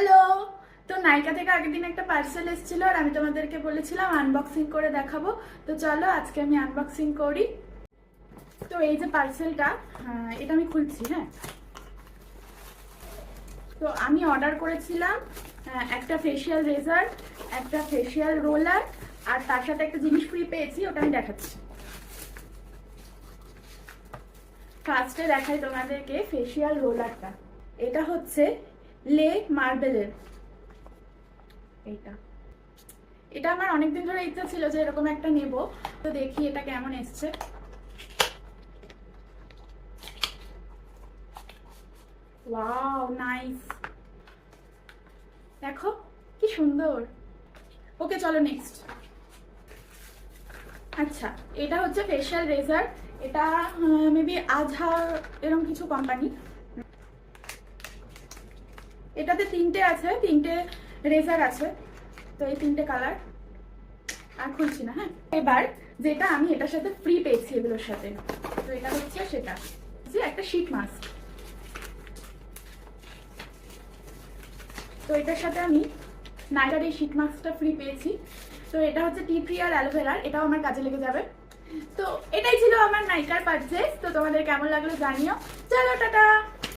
Hello. তো নাইকা থেকে আগের দিন একটা পার্সেল এসেছিল আর আমি তোমাদেরকে বলেছিলাম আনবক্সিং করে দেখাবো। তো চলো আজকে আমি আনবক্সিং করি। তো এই যে পার্সেলটা, এটা আমি খুলছি। হ্যাঁ, তো আমি অর্ডার করেছিলাম একটা ফেসিয়াল রেজার, একটা ফেসিয়াল রোলার, আর তার সাথে একটা জিনিস ফ্রি পেয়েছি, ওটা আমি দেখাচ্ছি। ফার্স্টে দেখাই তোমাদেরকে ফেসিয়াল রোলারটা। এটা হচ্ছে লে মার্বেলের। এটা আমার অনেকদিন ধরে ইচ্ছা ছিল যে এরকম একটা নেব। তো দেখি এটা কেমন এসছে। ওয়াও, নাইস, দেখো কি সুন্দর। ওকে চলো নেক্সট। আচ্ছা, এটা হচ্ছে ফেশিয়াল রেজার। এটা মেবি আজহার এরকম কিছু কোম্পানি। এটাতে তিনটে আছে, তিনটে রেজার আছে। তো এই তিনটে কালার। আর খুলছি না। হ্যাঁ, এবার যেটা আমি এটার সাথে ফ্রি পেয়েছি এগুলোর সাথে, তো এটা হচ্ছে সেটা, যে একটা শীট মাস্ক। তো এটার সাথে আমি নাইকার এই শীট মাস্কটা ফ্রি পেয়েছি। তো এটা হচ্ছে টি ট্রি আর অ্যালোভেরার, এটাও আমার কাজে লেগে যাবে। তো এটাই ছিল আমার নাইকার পারচেজ। তো তোমাদের কেমন লাগলো জানিও। চলো টাটা।